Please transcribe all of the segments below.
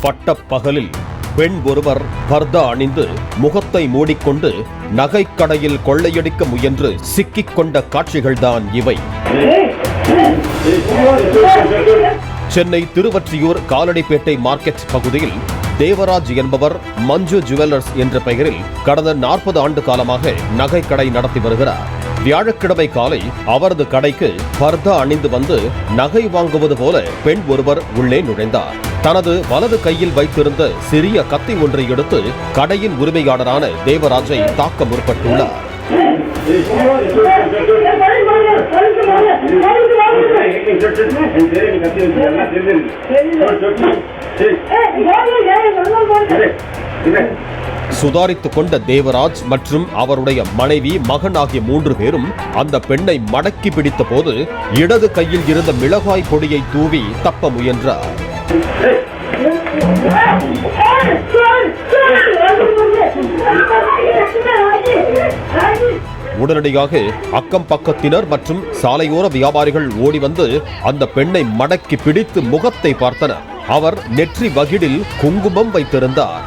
பட்டப்பகலில் பெண் ஒருவர் பர்தா அணிந்து முகத்தை மூடிக்கொண்டு நகைக்கடையில் கொள்ளையடிக்க முயன்று சிக்கிக் கொண்ட காட்சிகள்தான் இவை. சென்னை திருவொற்றியூர் காலடிப்பேட்டை மார்க்கெட் பகுதியில் தேவராஜ் என்பவர் மஞ்சு ஜுவல்லர்ஸ் என்ற பெயரில் கடந்த 40 ஆண்டு காலமாக நகைக்கடை நடத்தி வருகிறார். வியாழக்கிழமை காலை அவரது கடைக்கு பர்தா அணிந்து வந்து நகை வாங்குவது போல பெண் ஒருவர் உள்ளே நுழைந்தார். தனது வலது கையில் வைத்திருந்த சிறிய கத்தி ஒன்றை எடுத்து கடையின் உரிமையாளரான தேவராஜை தாக்க முற்பட்டுள்ளார். சுதாரித்துக் கொண்ட தேவராஜ் மற்றும் அவருடைய மனைவி மகன் ஆகிய 3 பேரும் அந்த பெண்ணை மடக்கி பிடித்த போது இடது கையில் இருந்த மிளகாய் பொடியை தூவி தப்ப முயன்றார். உடனடியாக அக்கம் பக்கத்தினர் மற்றும் சாலையோர வியாபாரிகள் ஓடி வந்து அந்த பெண்ணை மடக்கி பிடித்து முகத்தை பார்த்தனர். அவர் நெற்றி வகிடில் குங்குமம் வைத்திருந்தார்.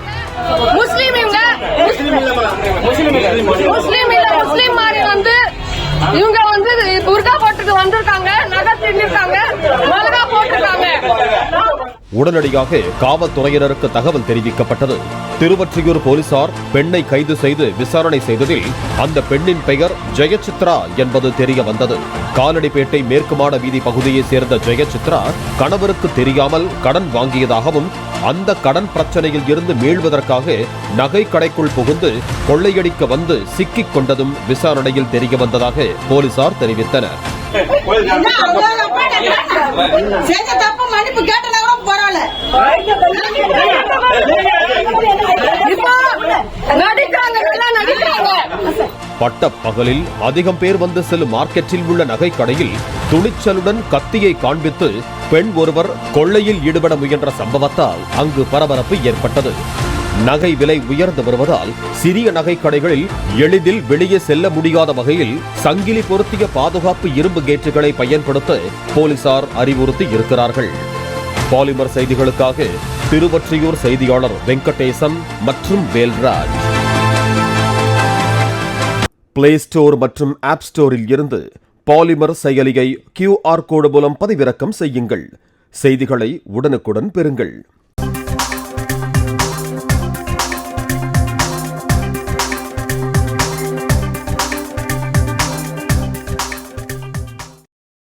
இவங்க வந்து புர்கா போட்டுட்டு வந்திருக்காங்க, நகை திருடிருக்காங்க, மிளகா போட்டுருக்காங்க. உடனடியாக காவல்துறையினருக்கு தகவல் தெரிவிக்கப்பட்டது. திருவொற்றியூர் போலீசார் பெண்ணை கைது செய்து விசாரணை செய்ததில் அந்த பெண்ணின் பெயர் ஜெயசித்ரா என்பது தெரிய வந்தது. காலடிப்பேட்டை மேற்கு மாட வீதி பகுதியை சேர்ந்த ஜெயசித்ரா கணவருக்கு தெரியாமல் கடன் வாங்கியதாகவும் அந்த கடன் பிரச்சனையில் இருந்து மீள்வதற்காக நகை கடைக்குள் புகுந்து கொள்ளையடிக்க வந்து சிக்கிக் கொண்டதும் விசாரணையில் தெரிய வந்ததாக போலீசார் தெரிவித்தனர். பட்டப்பகலில் அதிகம் பேர் வந்து செல்லும் மார்க்கெட்டில் உள்ள நகை கடையில் துணிச்சலுடன் கத்தியை காண்பித்து பெண் ஒருவர் கொள்ளையில் ஈடுபட முயன்ற சம்பவத்தால் அங்கு பரபரப்பு ஏற்பட்டது. நகை விலை உயர்ந்து வருவதால் சிறிய நகை கடைகளில் எளிதில் வெளியே செல்ல முடியாத வகையில் சங்கிலி பொருத்திய பாதுகாப்பு இரும்பு கேட்டுகளை பயன்படுத்த போலீசார் அறிவுறுத்தி இருக்கிறார்கள். பாலிமர் செய்திகளுக்காக திருவொற்றியூர் செய்தியாளர் வெங்கடேசன் மற்றும் வேல்ராஜ். பிளே ஸ்டோர் மற்றும் ஆப் ஸ்டோரில் இருந்து பாலிமர் செயலியை QR கோடு மூலம் பதிவிறக்கம் செய்யுங்கள். செய்திகளை உடனுக்குடன் பெறுங்கள்.